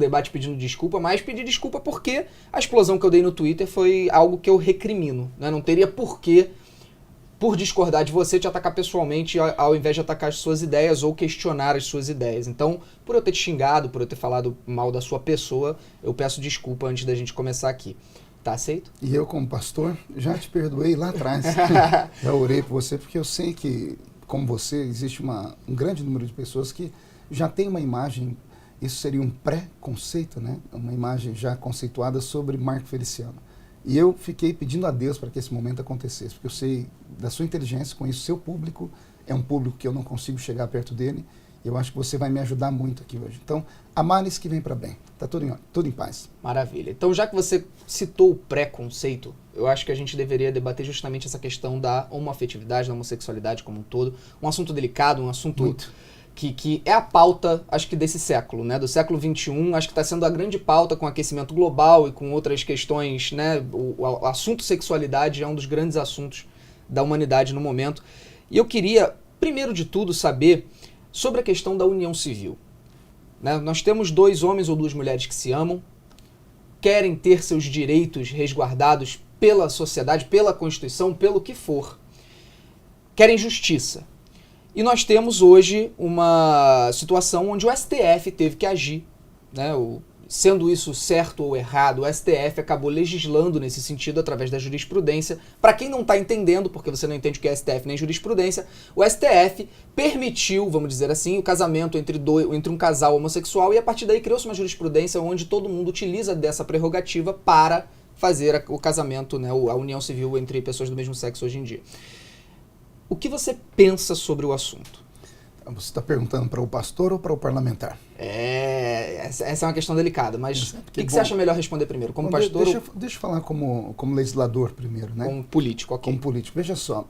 debate pedindo desculpa, mas pedir desculpa porque a explosão que eu dei no Twitter foi algo que eu recrimino, né? Não teria porquê, por discordar de você, te atacar pessoalmente ao invés de atacar as suas ideias ou questionar as suas ideias. Então, por eu ter te xingado, por eu ter falado mal da sua pessoa, eu peço desculpa antes da gente começar aqui. Tá aceito? E eu, como pastor, já te perdoei lá atrás. Já orei por você, porque eu sei que, como você, existe um grande número de pessoas que já tem uma imagem, isso seria um pré-conceito, né? Uma imagem já conceituada sobre Marco Feliciano. E eu fiquei pedindo a Deus para que esse momento acontecesse, porque eu sei da sua inteligência, conheço o seu público, é um público que eu não consigo chegar perto dele, e eu acho que você vai me ajudar muito aqui hoje. Então, a males que vem para bem. Tá tudo em paz. Maravilha. Então, já que você citou o pré-conceito, eu acho que a gente deveria debater justamente essa questão da homoafetividade, da homossexualidade como um todo. Um assunto delicado, um assunto Muito. que é a pauta, acho que desse século, né? Do século XXI, acho que está sendo a grande pauta com o aquecimento global e com outras questões, né? O assunto sexualidade é um dos grandes assuntos da humanidade no momento. E eu queria, primeiro de tudo, saber sobre a questão da união civil. Né? Nós temos 2 homens ou 2 mulheres que se amam, querem ter seus direitos resguardados pela sociedade, pela Constituição, pelo que for. Querem justiça. E nós temos hoje uma situação onde o STF teve que agir, né? Sendo isso certo ou errado, o STF acabou legislando nesse sentido através da jurisprudência. Para quem não está entendendo, porque você não entende o que é STF nem jurisprudência, o STF permitiu, vamos dizer assim, o casamento entre um casal homossexual e a partir daí criou-se uma jurisprudência onde todo mundo utiliza dessa prerrogativa para fazer o casamento, né, a união civil entre pessoas do mesmo sexo hoje em dia. O que você pensa sobre o assunto? Você está perguntando para o pastor ou para o parlamentar? Essa é uma questão delicada, mas o que você acha melhor responder primeiro? Como pastor Deixa eu falar como legislador primeiro, né? Como político, ok. Como político. Veja só,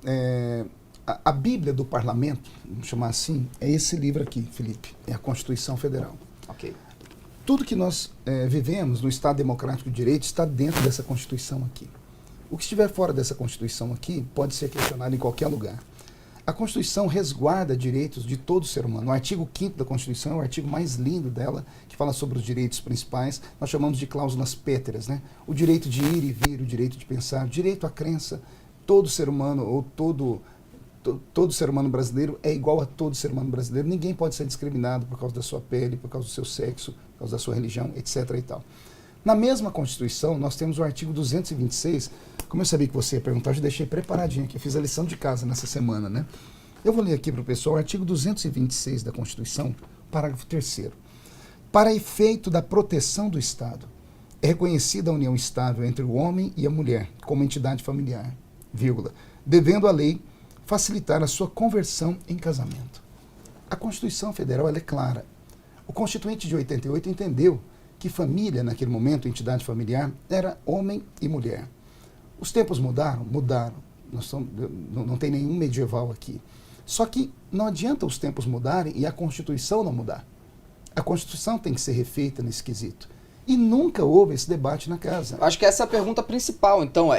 a Bíblia do Parlamento, vamos chamar assim, é esse livro aqui, Felipe, é a Constituição Federal. Ok. Tudo que nós vivemos no Estado Democrático de Direito está dentro dessa Constituição aqui. O que estiver fora dessa Constituição aqui pode ser questionado em qualquer lugar. A Constituição resguarda direitos de todo ser humano. O artigo 5º da Constituição é o artigo mais lindo dela, que fala sobre os direitos principais. Nós chamamos de cláusulas pétreas, né? O direito de ir e vir, o direito de pensar, o direito à crença. Todo ser humano, ou todo ser humano brasileiro é igual a todo ser humano brasileiro. Ninguém pode ser discriminado por causa da sua pele, por causa do seu sexo, por causa da sua religião, etc. e tal. Na mesma Constituição, nós temos o artigo 226. Como eu sabia que você ia perguntar, eu já deixei preparadinho aqui. Eu fiz a lição de casa nessa semana, né? Eu vou ler aqui para o pessoal o artigo 226 da Constituição, parágrafo 3º. Para efeito da proteção do Estado, é reconhecida a união estável entre o homem e a mulher como entidade familiar, vírgula, devendo a lei facilitar a sua conversão em casamento. A Constituição Federal ela é clara. O Constituinte de 88 entendeu que família, naquele momento, entidade familiar, era homem e mulher. Os tempos mudaram? Mudaram. Não tem nenhum medieval aqui. Só que não adianta os tempos mudarem e a Constituição não mudar. A Constituição tem que ser refeita nesse quesito. E nunca houve esse debate na casa. Acho que essa é a pergunta principal. Então,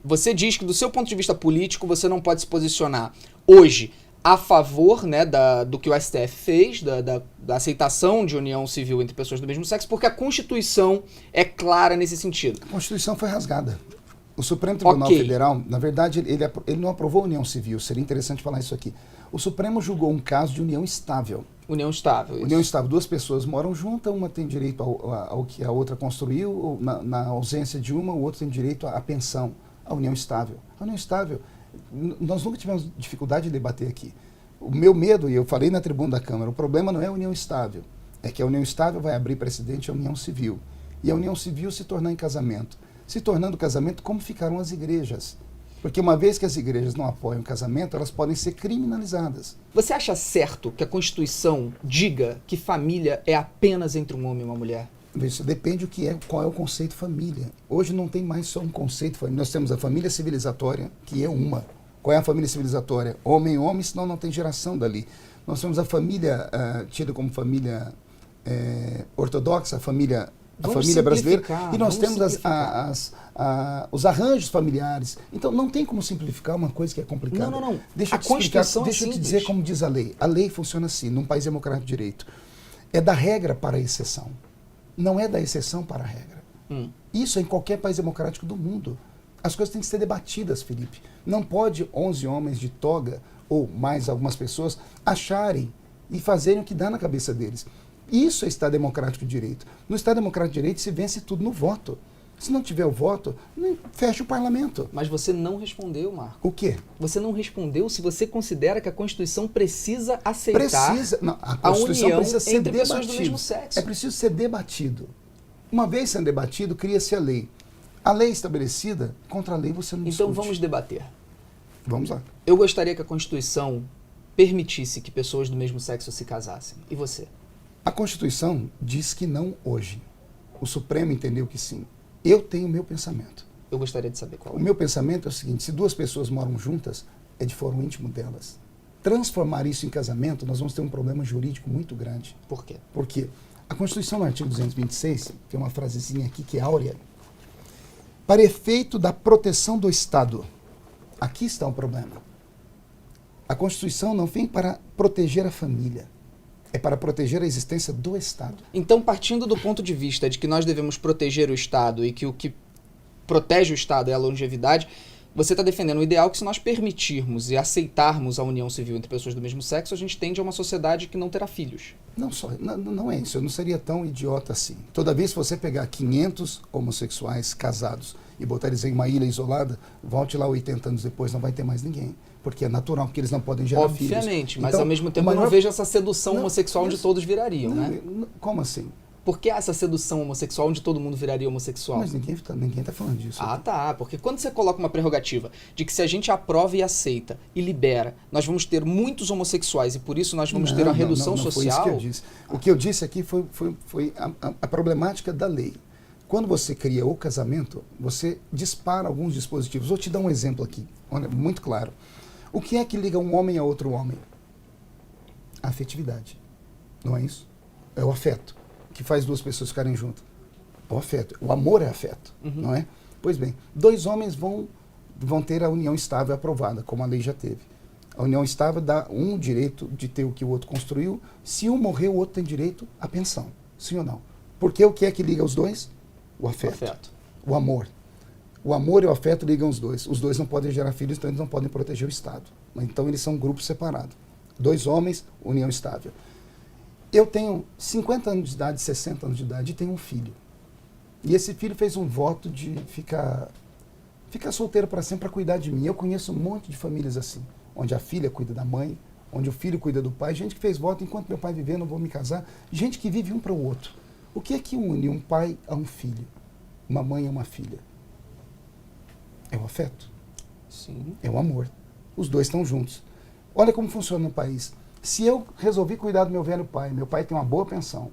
você diz que do seu ponto de vista político, você não pode se posicionar hoje a favor, né, do que o STF fez, da aceitação de união civil entre pessoas do mesmo sexo, porque a Constituição é clara nesse sentido. A Constituição foi rasgada. O Supremo Tribunal Federal, na verdade, ele não aprovou a união civil, seria interessante falar isso aqui. O Supremo julgou um caso de união estável. União estável. Isso. União estável. 2 pessoas moram juntas, uma tem direito ao que a outra construiu, ou na ausência de uma, o outro tem direito à pensão. A união estável. A união estável, nós nunca tivemos dificuldade de debater aqui. O meu medo, e eu falei na tribuna da Câmara, o problema não é a união estável, é que a união estável vai abrir precedente à união civil. E a união civil se tornar em casamento. Se tornando casamento, como ficaram as igrejas? Porque uma vez que as igrejas não apoiam o casamento, elas podem ser criminalizadas. Você acha certo que a Constituição diga que família é apenas entre um homem e uma mulher? Isso depende qual é o conceito família. Hoje não tem mais só um conceito família. Nós temos a família civilizatória, que é uma. Qual é a família civilizatória? Homem, homem, senão não tem geração dali. Nós temos a família tida como família ortodoxa, a família brasileira, e nós temos os arranjos familiares. Então, não tem como simplificar uma coisa que é complicada. Não. Deixa eu te dizer como diz a lei. A lei funciona assim, num país democrático de direito. É da regra para a exceção. não é da exceção para a regra. Isso é em qualquer país democrático do mundo. As coisas têm que ser debatidas, Felipe. Não pode 11 homens de toga, ou mais algumas pessoas, acharem e fazerem o que dá na cabeça deles. Isso é Estado Democrático de Direito. No Estado Democrático de Direito se vence tudo no voto. Se não tiver o voto, fecha o parlamento. Mas você não respondeu, Marco. O quê? Você não respondeu se você considera que a Constituição precisa aceitar a Constituição união precisa ser entre pessoas do debatido. mesmo sexo. É preciso ser debatido. Uma vez sendo debatido, cria-se a lei. A lei estabelecida, contra a lei você não discute. Então vamos debater. Vamos lá. Eu gostaria que a Constituição permitisse que pessoas do mesmo sexo se casassem. E você? A Constituição diz que não hoje. O Supremo entendeu que sim. Eu tenho o meu pensamento. Eu gostaria de saber qual é. O meu pensamento é o seguinte: se duas pessoas moram juntas, é de fórum íntimo delas. Transformar isso em casamento, nós vamos ter um problema jurídico muito grande. Por quê? Porque a Constituição, no artigo 226, tem uma frasezinha aqui que é áurea. Para efeito da proteção do Estado. Aqui está o problema. A Constituição não vem para proteger a família. É para proteger a existência do Estado. Então, partindo do ponto de vista de que nós devemos proteger o Estado e que o que protege o Estado é a longevidade, você está defendendo o ideal que, se nós permitirmos e aceitarmos a união civil entre pessoas do mesmo sexo, a gente tende a uma sociedade que não terá filhos. Não é isso. Eu não seria tão idiota assim. Toda vez que você pegar 500 homossexuais casados e botar eles em uma ilha isolada, volte lá 80 anos depois, não vai ter mais ninguém. Porque é natural, porque eles não podem gerar filhos. Obviamente, mas então, ao mesmo tempo eu não vejo essa sedução homossexual onde todos virariam, né? Como assim? Por que essa sedução homossexual onde todo mundo viraria homossexual? Mas ninguém tá falando disso. Ah, tá. Porque quando você coloca uma prerrogativa de que se a gente aprova e aceita e libera, nós vamos ter muitos homossexuais e por isso nós vamos ter uma redução social... Foi isso que eu disse. O que eu disse aqui foi a problemática da lei. Quando você cria o casamento, você dispara alguns dispositivos. Vou te dar um exemplo aqui, olha, muito claro. O que é que liga um homem a outro homem? A afetividade. Não é isso? É o afeto que faz duas pessoas ficarem juntas. O afeto. O amor é afeto, não é? Pois bem, dois homens vão ter a união estável aprovada, como a lei já teve. A união estável dá um direito de ter o que o outro construiu. Se um morrer, o outro tem direito à pensão. Sim ou não? Porque o que é que liga os dois? O afeto. O amor. O amor e o afeto ligam os dois. Os dois não podem gerar filhos, então eles não podem proteger o Estado. Então eles são um grupo separado. Dois homens, união estável. Eu tenho 50 anos de idade, 60 anos de idade e tenho um filho. E esse filho fez um voto de ficar solteiro para sempre, para cuidar de mim. Eu conheço um monte de famílias assim, onde a filha cuida da mãe, onde o filho cuida do pai, gente que fez voto: enquanto meu pai viver, não vou me casar. Gente que vive um para o outro. O que é que une um pai a um filho? Uma mãe a uma filha? É o afeto. Sim. É o amor. Os dois estão juntos. Olha como funciona no país. Se eu resolvi cuidar do meu velho pai, meu pai tem uma boa pensão,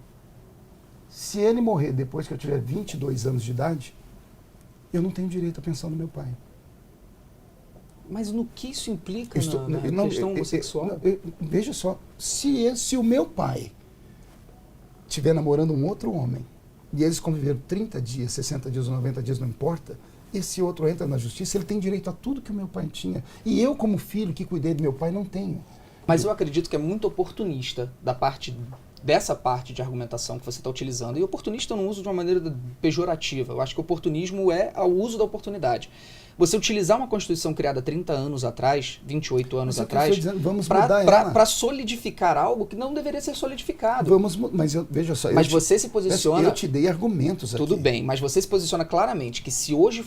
se ele morrer depois que eu tiver 22 anos de idade, eu não tenho direito à pensão do meu pai. Mas no que isso implica na questão homossexual? Veja só, se o meu pai estiver namorando um outro homem, e eles conviveram 30 dias, 60 dias ou 90 dias, não importa, esse outro entra na justiça, ele tem direito a tudo que o meu pai tinha. E eu, como filho que cuidei do meu pai, não tenho. Mas eu acredito que é muito oportunista dessa parte de argumentação que você está utilizando. E oportunista eu não uso de uma maneira pejorativa. Eu acho que oportunismo é o uso da oportunidade. Você utilizar uma Constituição criada 30 anos atrás, 28 anos atrás, para solidificar algo que não deveria ser solidificado. Veja só. Mas você se posiciona... Eu te dei argumentos aqui. Tudo bem, mas você se posiciona claramente que se hoje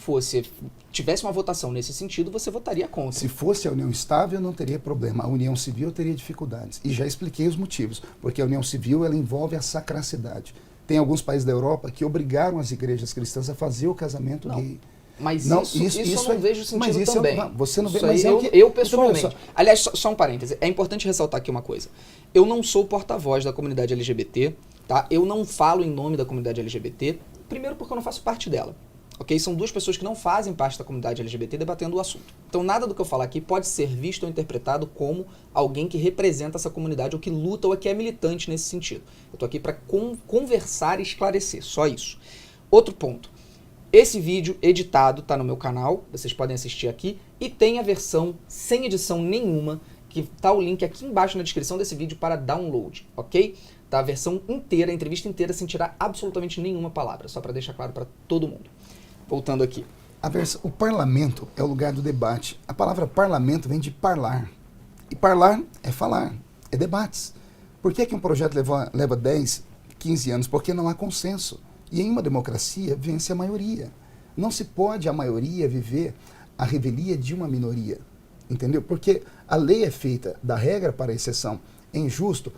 tivesse uma votação nesse sentido, você votaria contra. Se fosse a união estável, não teria problema. A união civil teria dificuldades. E já expliquei os motivos. Porque a união civil, ela envolve a sacracidade. Tem alguns países da Europa que obrigaram as igrejas cristãs a fazer o casamento gay. Mas não, isso eu não vejo sentido também. Você não vê, mas eu pessoalmente... Aliás, só um parêntese. É importante ressaltar aqui uma coisa. Eu não sou porta-voz da comunidade LGBT, tá? Eu não falo em nome da comunidade LGBT, primeiro porque eu não faço parte dela. Ok? São duas pessoas que não fazem parte da comunidade LGBT debatendo o assunto. Então nada do que eu falar aqui pode ser visto ou interpretado como alguém que representa essa comunidade ou que luta ou que é militante nesse sentido. Eu estou aqui para conversar e esclarecer, só isso. Outro ponto. Esse vídeo editado está no meu canal, vocês podem assistir aqui, e tem a versão sem edição nenhuma, que está o link aqui embaixo na descrição desse vídeo para download, ok? tá? A versão inteira, a entrevista inteira, sem tirar absolutamente nenhuma palavra, só para deixar claro para todo mundo. Voltando aqui. O parlamento é o lugar do debate. A palavra parlamento vem de parlar. E parlar é falar, é debates. Por que um projeto leva 10, 15 anos? Porque não há consenso. E em uma democracia vence a maioria. Não se pode a maioria viver a revelia de uma minoria. Entendeu? Porque a lei é feita da regra para a exceção. É injusto.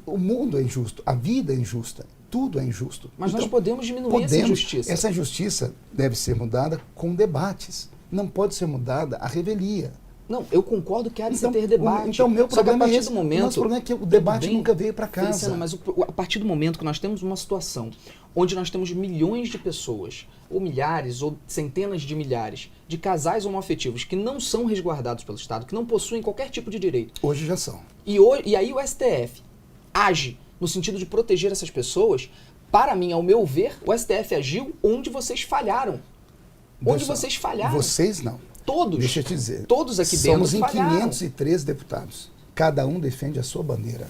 O mundo é injusto. A vida é injusta. Tudo é injusto. Mas então, nós podemos diminuir essa injustiça. Essa injustiça deve ser mudada com debates. Não pode ser mudada a revelia. Não, eu concordo que há de se ter debate. Então, meu problema é esse. Nosso problema é que o debate nunca veio para casa. Feliciano, mas a partir do momento que nós temos uma situação onde nós temos milhões de pessoas, ou milhares, ou centenas de milhares, de casais homoafetivos que não são resguardados pelo Estado, que não possuem qualquer tipo de direito. Hoje já são. E aí o STF age no sentido de proteger essas pessoas. Para mim, ao meu ver, o STF agiu onde vocês falharam. Onde vocês falharam. Vocês não. Todos. Deixa eu te dizer. Todos aqui dentro falharam. Somos em 513 deputados. Cada um defende a sua bandeira.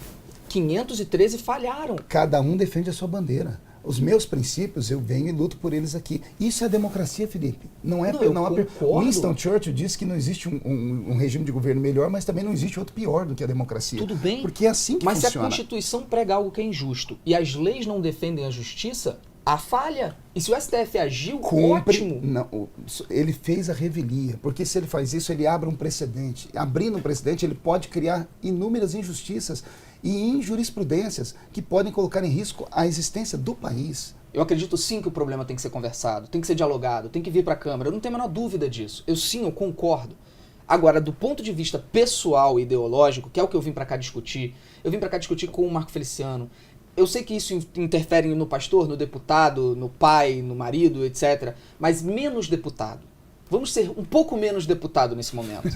513 falharam. Cada um defende a sua bandeira. Os meus princípios, eu venho e luto por eles aqui. Isso é democracia, Felipe. Não é. Winston Churchill disse que não existe um regime de governo melhor, mas também não existe outro pior do que a democracia. Tudo bem. Porque é assim que funciona. Mas se a Constituição prega algo que é injusto e as leis não defendem a justiça, há falha. E se o STF agiu, ótimo. Não, ele fez a revelia. Porque se ele faz isso, ele abre um precedente. Abrindo um precedente, ele pode criar inúmeras injustiças e injurisprudências que podem colocar em risco a existência do país. Eu acredito sim que o problema tem que ser conversado, tem que ser dialogado, tem que vir para a Câmara. Eu não tenho a menor dúvida disso. Eu concordo. Agora, do ponto de vista pessoal e ideológico, que é o que eu vim para cá discutir, eu vim para cá discutir com o Marco Feliciano. Eu sei que isso interfere no pastor, no deputado, no pai, no marido, etc. Mas menos deputado. Vamos ser um pouco menos deputado nesse momento.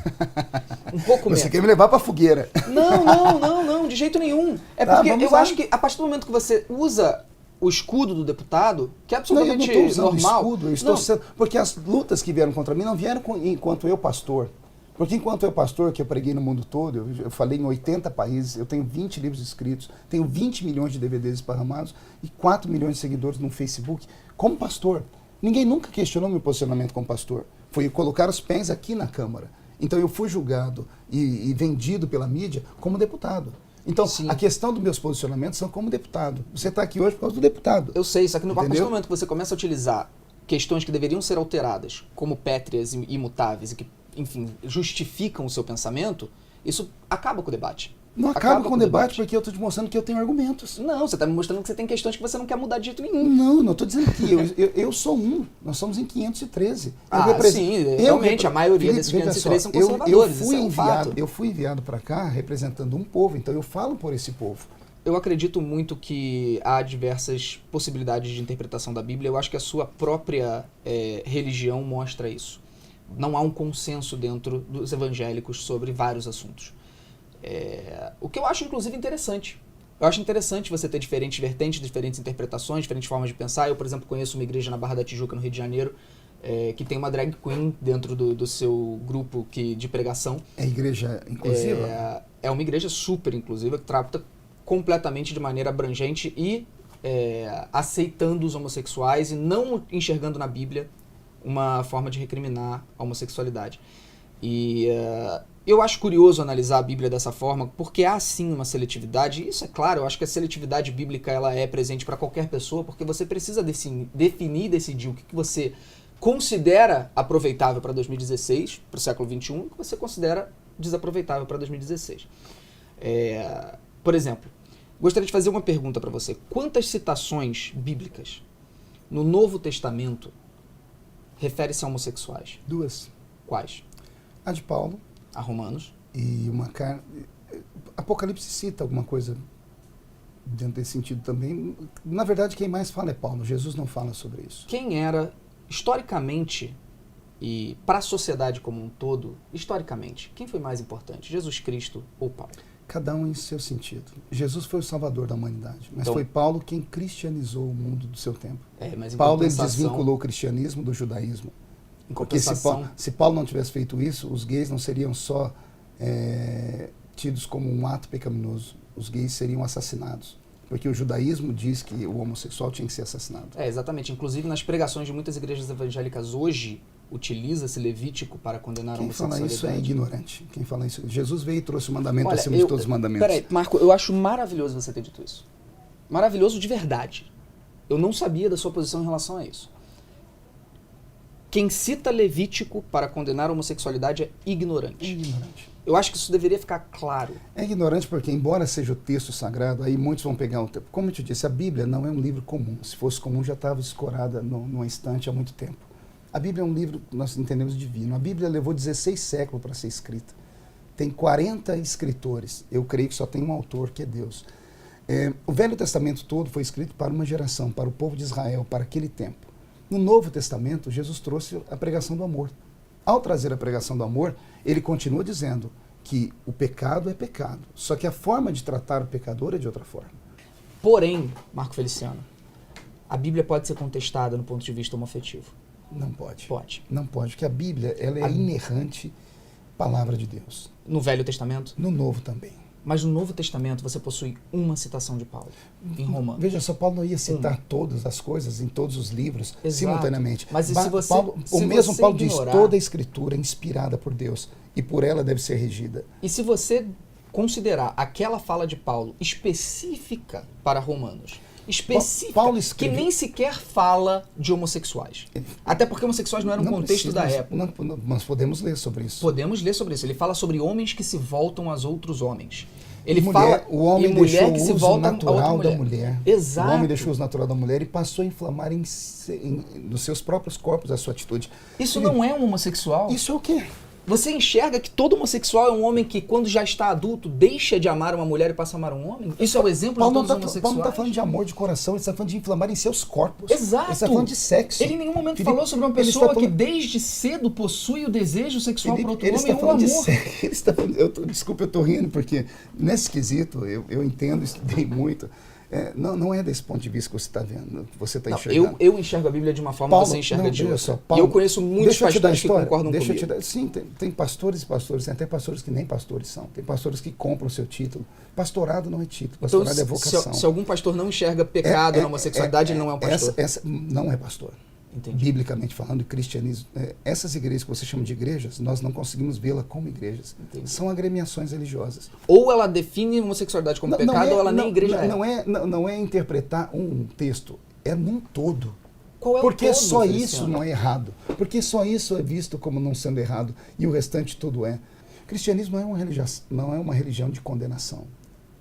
Um pouco menos. Você quer me levar pra fogueira. Não, de jeito nenhum. É porque eu acho que a partir do momento que você usa o escudo do deputado, que é absolutamente eu não estou usando normal. Escudo, eu estou sendo, porque as lutas que vieram contra mim não vieram enquanto eu pastor. Porque enquanto eu pastor, que eu preguei no mundo todo, eu falei em 80 países, eu tenho 20 livros escritos, tenho 20 milhões de DVDs esparramados e 4 milhões de seguidores no Facebook. Como pastor, ninguém nunca questionou meu posicionamento como pastor. Foi colocar os pés aqui na Câmara. Então eu fui julgado e vendido pela mídia como deputado. Então, sim, a questão dos meus posicionamentos são como deputado. Você está aqui hoje por causa do deputado. Eu sei, só que a partir do momento que você começa a utilizar questões que deveriam ser alteradas como pétreas e imutáveis e que, enfim, justificam o seu pensamento, isso acaba com o debate. Não acaba com o debate porque eu estou te mostrando que eu tenho argumentos. Não, você está me mostrando que você tem questões que você não quer mudar de jeito nenhum. Não estou dizendo que eu sou um. Nós somos em 513. Sim, realmente, a maioria desses 513 são conservadores. Eu fui enviado para cá representando um povo, então eu falo por esse povo. Eu acredito muito que há diversas possibilidades de interpretação da Bíblia. Eu acho que a sua própria religião mostra isso. Não há um consenso dentro dos evangélicos sobre vários assuntos. O que eu acho, inclusive, interessante. Eu acho interessante você ter diferentes vertentes, diferentes interpretações, diferentes formas de pensar. Eu, por exemplo, conheço uma igreja na Barra da Tijuca, no Rio de Janeiro, que tem uma drag queen dentro do seu grupo de pregação. É igreja inclusiva? É uma igreja super inclusiva, que trata completamente de maneira abrangente e aceitando os homossexuais e não enxergando na Bíblia uma forma de recriminar a homossexualidade. E eu acho curioso analisar a Bíblia dessa forma, porque há sim uma seletividade, e isso é claro, eu acho que a seletividade bíblica ela é presente para qualquer pessoa, porque você precisa definir e decidir o que você considera aproveitável para 2016, para o século XXI, e o que você considera desaproveitável para 2016. Por exemplo, gostaria de fazer uma pergunta para você. Quantas citações bíblicas no Novo Testamento refere-se a homossexuais? 2. Quais? A de Paulo. A Romanos. E uma carta. Apocalipse cita alguma coisa dentro desse sentido também. Na verdade, quem mais fala é Paulo. Jesus não fala sobre isso. Quem era, historicamente, e para a sociedade como um todo, historicamente, quem foi mais importante? Jesus Cristo ou Paulo? Cada um em seu sentido. Jesus foi o salvador da humanidade, mas então, foi Paulo quem cristianizou o mundo do seu tempo. Mas Paulo ele desvinculou o cristianismo do judaísmo. Porque se Paulo não tivesse feito isso, os gays não seriam só tidos como um ato pecaminoso. Os gays seriam assassinados. Porque o judaísmo diz que o homossexual tinha que ser assassinado. Exatamente. Inclusive, nas pregações de muitas igrejas evangélicas hoje, utiliza-se Levítico para condenar a Quem fala homossexualidade. isso é ignorante. Quem fala isso... Jesus veio e trouxe o mandamento Olha, acima de todos os mandamentos. Peraí, Marco, eu acho maravilhoso você ter dito isso. Maravilhoso de verdade. Eu não sabia da sua posição em relação a isso. Quem cita Levítico para condenar a homossexualidade é ignorante. É ignorante. Eu acho que isso deveria ficar claro. É ignorante porque, embora seja o texto sagrado, aí muitos vão pegar o tempo. Como eu te disse, a Bíblia não é um livro comum. Se fosse comum, já estava escorada numa estante há muito tempo. A Bíblia é um livro que nós entendemos divino. A Bíblia levou 16 séculos para ser escrita. Tem 40 escritores. Eu creio que só tem um autor, que é Deus. O Velho Testamento todo foi escrito para uma geração, para o povo de Israel, para aquele tempo. No Novo Testamento, Jesus trouxe a pregação do amor. Ao trazer a pregação do amor, ele continua dizendo que o pecado é pecado, só que a forma de tratar o pecador é de outra forma. Porém, Marco Feliciano, a Bíblia pode ser contestada no ponto de vista homoafetivo. Não pode. Pode. Não pode, porque a Bíblia ela é inerrante palavra de Deus. No Velho Testamento? No Novo também. Mas no Novo Testamento você possui uma citação de Paulo, em Romanos. Veja só, Paulo não ia citar todas as coisas em todos os livros, Exato. Simultaneamente. Mas e se você, o mesmo Paulo ignorar... diz, toda a escritura é inspirada por Deus e por ela deve ser regida. E se você considerar aquela fala de Paulo específica para Romanos, específica, Paulo escreve... que nem sequer fala de homossexuais. Até porque homossexuais não era um contexto da época. Nós podemos ler sobre isso. Podemos ler sobre isso. Ele fala sobre homens que se voltam aos outros homens. Ele fala o homem e mulher deixou que o se uso volta natural a outra da mulher. Exato. O homem deixou o uso natural da mulher e passou a inflamar nos seus próprios corpos a sua atitude. Isso não é um homossexual? Isso é o quê? Você enxerga que todo homossexual é um homem que, quando já está adulto, deixa de amar uma mulher e passa a amar um homem? Isso é o exemplo de todos os homossexuais? Paulo não está falando de amor de coração, ele está falando de inflamar em seus corpos. Exato. Ele está falando de sexo. Ele em nenhum momento Felipe, falou sobre uma pessoa que desde cedo possui o desejo sexual para outro homem ou amor. Desculpa, eu estou rindo, porque nesse quesito eu entendo, estudei muito. Não é desse ponto de vista que você está vendo, que você está enxergando. Eu enxergo a Bíblia de uma forma, Paulo, você enxerga de outra. Só, Paulo, e eu conheço muitos pastores que concordam comigo. Sim, tem pastores e pastores, tem até pastores que nem pastores são. Tem pastores que compram o seu título. Pastorado não é título, pastorado então, é vocação. Se algum pastor não enxerga pecado na homossexualidade, ele não é um pastor. Não é pastor. Entendi. Biblicamente falando, cristianismo, essas igrejas que você chama de igrejas, nós não conseguimos vê-la como igrejas. Entendi. São agremiações religiosas. Ou ela define homossexualidade como pecado, ou ela nem igreja é. Não é interpretar um texto, é num todo. Qual é Porque o todo, só Feliciano? isso não é errado. Porque só isso é visto como não sendo errado e o restante tudo é. O cristianismo não é uma religião de condenação.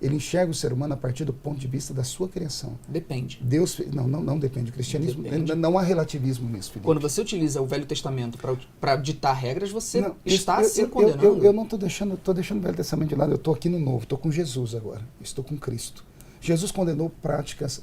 Ele enxerga o ser humano a partir do ponto de vista da sua criação. Depende. Deus não depende. O cristianismo, Depende. não há relativismo nisso, Felipe. Quando você utiliza o Velho Testamento para ditar regras, você está eu, se condenando. Eu não estou deixando o Velho Testamento de lado, eu estou aqui no Novo, estou com Jesus agora, estou com Cristo. Jesus condenou práticas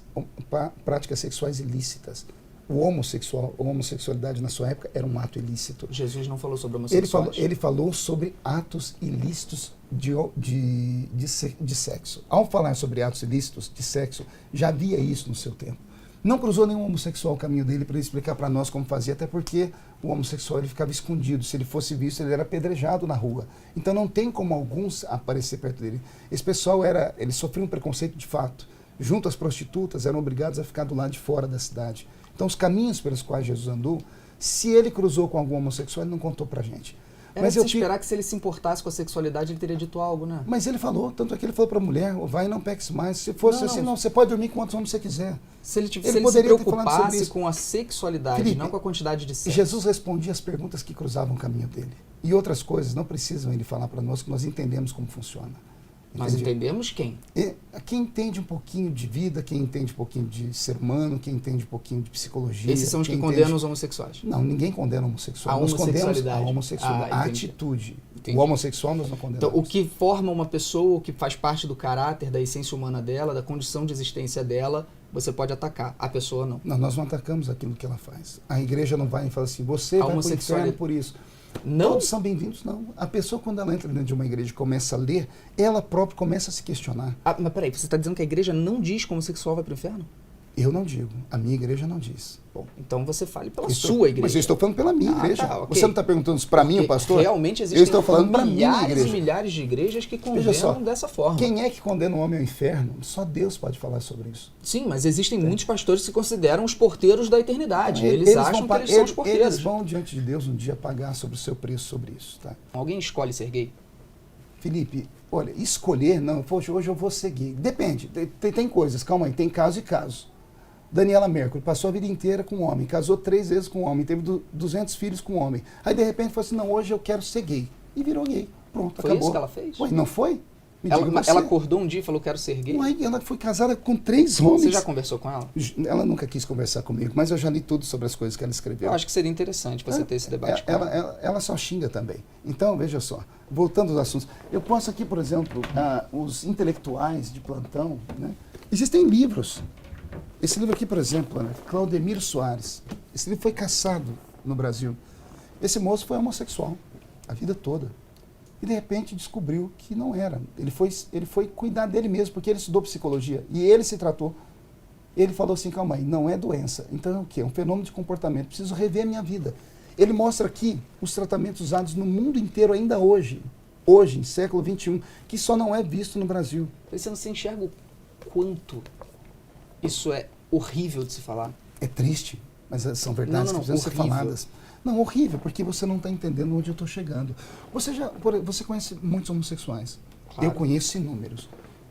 sexuais ilícitas. A homossexualidade na sua época era um ato ilícito. Jesus não falou sobre homossexualidade. Ele falou sobre atos ilícitos de sexo. Ao falar sobre atos ilícitos de sexo, já havia isso no seu tempo. Não cruzou nenhum homossexual o caminho dele para ele explicar para nós como fazia, até porque o homossexual ele ficava escondido. Se ele fosse visto, ele era apedrejado na rua. Então não tem como alguns aparecer perto dele. Esse pessoal ele sofria um preconceito de fato. Junto às prostitutas, eram obrigados a ficar do lado de fora da cidade. Então os caminhos pelos quais Jesus andou, se ele cruzou com algum homossexual, ele não contou pra gente. Era de se esperar que se ele se importasse com a sexualidade, ele teria dito algo, né? Mas ele falou, tanto é que ele falou pra mulher, vai e não peques mais. Se fosse assim, não, você pode dormir quantos homens você quiser. Se ele se preocupasse com a sexualidade, Felipe, não com a quantidade de sexo. Jesus respondia as perguntas que cruzavam o caminho dele. E outras coisas não precisam ele falar para nós, que nós entendemos como funciona. Nós entendemos quem? Quem entende um pouquinho de vida, quem entende um pouquinho de ser humano, quem entende um pouquinho de psicologia. Esses são os que condenam os homossexuais? Não, ninguém condena o homossexual. A homossexualidade. A homossexualidade. A atitude. Entendi. O homossexual nós não condenamos. Então, o que forma uma pessoa, o que faz parte do caráter, da essência humana dela, da condição de existência dela, você pode atacar. A pessoa não. Não, nós não atacamos aquilo que ela faz. A igreja não vai e fala assim, você vai para o inferno por isso. Não. Todos são bem-vindos, não. A pessoa, quando ela entra dentro de uma igreja e começa a ler, ela própria começa a se questionar. Mas peraí, você está dizendo que a igreja não diz que o homossexual vai para o inferno? Eu não digo. A minha igreja não diz. Bom, então você fale pela sua igreja. Mas eu estou falando pela minha igreja. Tá, okay. Você não está perguntando isso para mim, o pastor? Realmente existem eu estou falando para minha igreja. e milhares de igrejas que condenam dessa forma. Quem é que condena o homem ao inferno? Só Deus pode falar sobre isso. Sim, mas existem muitos pastores que se consideram os porteiros da eternidade. Eles acham que eles são os porteiros. Eles vão diante de Deus um dia pagar sobre o seu preço sobre isso. Tá? Alguém escolhe ser gay? Felipe, olha, escolher, não, poxa, hoje eu vou ser gay. Depende, tem coisas, calma aí, tem caso e caso. Daniela Mercury passou a vida inteira com um homem, casou 3 vezes com um homem, teve 200 filhos com um homem. Aí de repente falou assim, não, hoje eu quero ser gay. E virou gay. Pronto, foi acabou. Isso que ela fez? Ué, não foi? Ela acordou um dia e falou, quero ser gay? Ué, ela foi casada com 3 homens. Você já conversou com ela? Ela nunca quis conversar comigo, mas eu já li tudo sobre as coisas que ela escreveu. Eu acho que seria interessante você ter esse debate com ela. Ela só xinga também. Então, veja só, voltando aos assuntos. Eu posso aqui, por exemplo, os intelectuais de plantão, né? Existem livros. Esse livro aqui, por exemplo, né? Claudemir Soares. Esse livro foi caçado no Brasil. Esse moço foi homossexual a vida toda. E de repente descobriu que não era. Ele foi cuidar dele mesmo, porque ele estudou psicologia. E ele se tratou. Ele falou assim, calma aí, não é doença. Então é o quê? É um fenômeno de comportamento. Preciso rever a minha vida. Ele mostra aqui os tratamentos usados no mundo inteiro ainda hoje. Hoje, em século XXI, que só não é visto no Brasil. Você não se enxerga o quanto isso é horrível de se falar? É triste, mas são verdades que precisam ser faladas. Não, horrível, porque você não está entendendo onde eu estou chegando. Você conhece muitos homossexuais. Claro. Eu conheço inúmeros.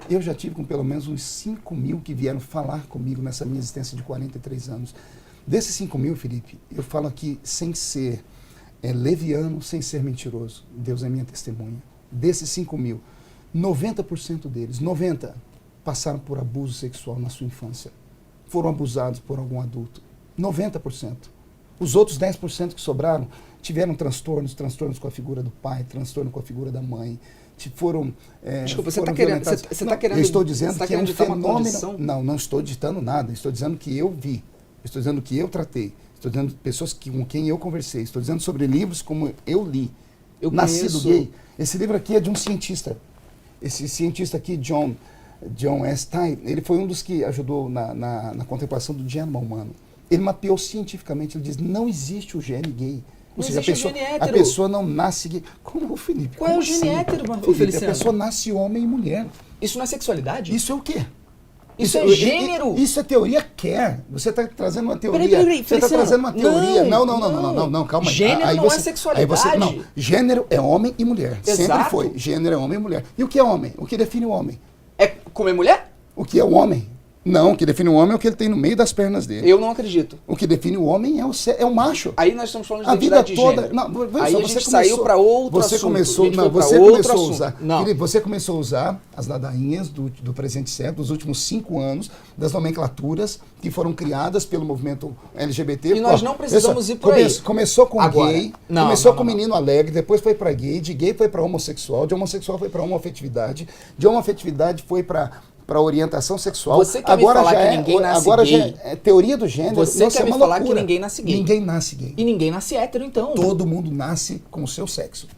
Eu já tive com pelo menos uns 5 mil que vieram falar comigo nessa minha existência de 43 anos. Desses 5 mil, Felipe, eu falo aqui sem ser leviano, sem ser mentiroso. Deus é minha testemunha. Desses 5 mil, 90% deles, 90%, passaram por abuso sexual na sua infância. Foram abusados por algum adulto. 90%. Os outros 10% que sobraram tiveram transtornos com a figura do pai, transtorno com a figura da mãe. Desculpa, você está querendo... Eu estou dizendo que é um fenômeno... Não estou ditando nada. Estou dizendo que eu vi. Estou dizendo que eu tratei. Estou dizendo pessoas com quem eu conversei. Estou dizendo sobre livros como eu li. Nascido gay. Esse livro aqui é de um cientista. Esse cientista aqui, John S. Stein, ele foi um dos que ajudou na contemplação do gênero humano. Ele mapeou cientificamente, ele diz, não existe o gene gay. Ou seja, a pessoa não nasce gay. Como, Felipe? Qual é o gene hétero, Felipe? A pessoa nasce homem e mulher. Isso não é sexualidade? Isso é o quê? Isso é gênero? Isso é teoria Kerr. Você está trazendo uma teoria. Peraí, você está trazendo uma teoria. Não, calma aí. Gênero não é sexualidade. Gênero é homem e mulher. Exato. Sempre foi. Gênero é homem e mulher. E o que é homem? O que define o homem? É comer mulher? O que é o homem? Não, o que define o homem é o que ele tem no meio das pernas dele. Eu não acredito. O que define o homem é o macho. Aí nós estamos falando de a vida toda. De não, aí a gente saiu para outro você assunto. Começou, não, você começou a usar. Felipe, você começou a usar as ladainhas do presente século, dos últimos 5 anos, das nomenclaturas que foram criadas pelo movimento LGBT. E nós não precisamos ir por aí. Começou com gay, começou com menino alegre, depois foi para gay, de gay foi para homossexual, de homossexual foi para homoafetividade, de homoafetividade foi para orientação sexual. Você quer agora me falar que ninguém nasce agora gay? Já é teoria do gênero. Você quer me falar que ninguém nasce gay? Ninguém nasce gay. E ninguém nasce hétero, então. Todo mundo nasce com o seu sexo.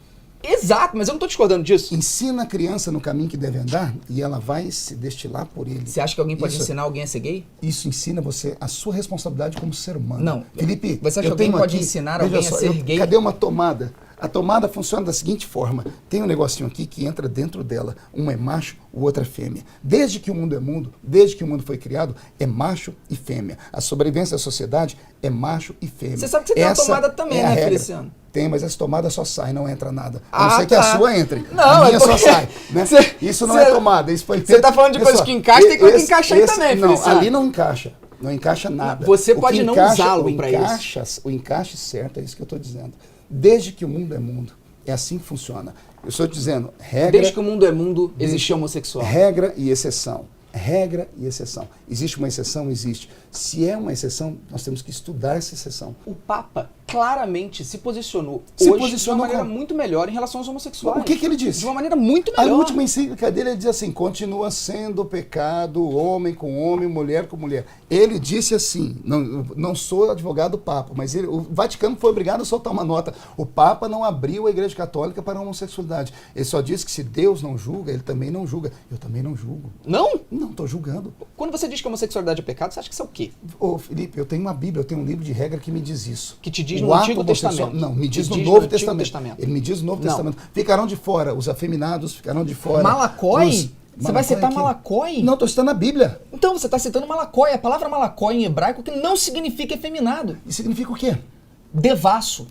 Exato, mas eu não estou discordando disso. Ensina a criança no caminho que deve andar e ela vai se destilar por ele. Você acha que alguém pode ensinar alguém a ser gay? Isso ensina você a sua responsabilidade como ser humano. Não. Felipe, você acha que alguém pode ensinar alguém a ser gay? Cadê uma tomada? A tomada funciona da seguinte forma. Tem um negocinho aqui que entra dentro dela. Um é macho, o outro é fêmea. Desde que o mundo é mundo, desde que o mundo foi criado, é macho e fêmea. A sobrevivência da sociedade é macho e fêmea. Você sabe que você tem uma tomada também, né, Feliciano? Tem, mas essa tomada só sai, não entra nada. A não ser que a sua entre. Não, a minha só sai. Né? Isso não é tomada. Isso foi feito. Você está falando de coisas que encaixam, tem coisa que encaixa aí também, Feliciano. Não, ali não encaixa. Não encaixa nada. Você pode não usá-lo para isso. O encaixe certo, é isso que eu estou dizendo. Desde que o mundo é mundo. É assim que funciona. Eu estou dizendo, regra... Desde que o mundo é mundo, existe homossexual. Regra e exceção. Regra e exceção. Existe uma exceção? Existe. Se é uma exceção, nós temos que estudar essa exceção. O Papa claramente se posicionou Se hoje posicionou de uma maneira como? muito melhor em relação aos homossexuais. O que ele disse? De uma maneira muito A melhor. última encíclica dele, ele diz assim, continua sendo pecado homem com homem, mulher com mulher. Ele disse assim, não sou advogado do Papa, mas o Vaticano foi obrigado a soltar uma nota. O Papa não abriu a Igreja Católica para a homossexualidade. Ele só disse que se Deus não julga, ele também não julga. Eu também não julgo. Não? Não, estou julgando. Quando você diz que a homossexualidade é pecado, você acha que isso é o quê? Ô, Felipe, eu tenho uma Bíblia, eu tenho um livro de regra que me diz isso. Que te diz O no ato Antigo homossexual- Testamento. Não, me diz Te no diz Novo no Antigo Testamento. Testamento. Ele me diz no Novo Não. Testamento. Ficarão de fora os afeminados, ficarão de fora. Malacói? Você vai citar aqui. Malacói? Não, estou citando a Bíblia. Então, você está citando Malacói. A palavra Malacói em hebraico que não significa efeminado. E significa o quê? Devasso.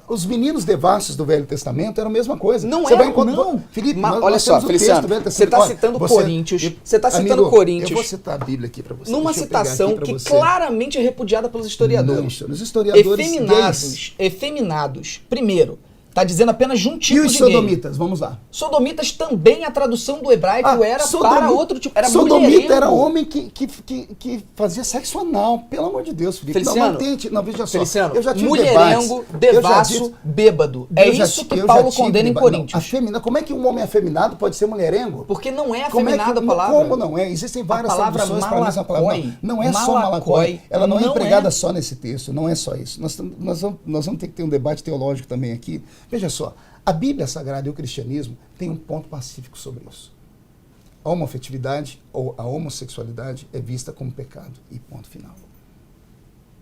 Os meninos devassos do Velho Testamento eram a mesma coisa. Não Você era, vai encontrar- não. Felipe, Olha só, temos o texto Feliciano, do Velho você Testamento. está Olha, citando você- Coríntios, você está citando amigo, Coríntios. Eu vou citar a Bíblia aqui para você. Numa Deixa eu pegar citação aqui pra que você. claramente é repudiada pelos historiadores. Não, senhor, os historiadores gays. Efeminados. Primeiro, está dizendo apenas de um tipo E os de gay. sodomitas? Vamos lá. Sodomitas também, a tradução do hebraico era sodomi- para outro tipo. Era Sodomita mulherengo. era homem que fazia sexo anal. Pelo amor de Deus, Felipe. Feliciano, não, veja só. Feliciano, eu já tive mulherengo, debates, eu já devasso, disse- bêbado. É eu já isso ti- que eu já Paulo tive condena em debate. Não, Coríntios. como é que um homem afeminado pode ser mulherengo? Porque não é Como é que- afeminada a palavra. Como não é? Existem várias palavra traduções para a mesma palavra. malacói. Não é só Malacói. malacói. Ela não é Não empregada é. só nesse texto. Não é só isso. Nós vamos ter que ter um debate teológico também aqui. Veja só. A Bíblia Sagrada e o cristianismo têm um ponto pacífico sobre isso. A homoafetividade ou a homossexualidade é vista como pecado. E ponto final.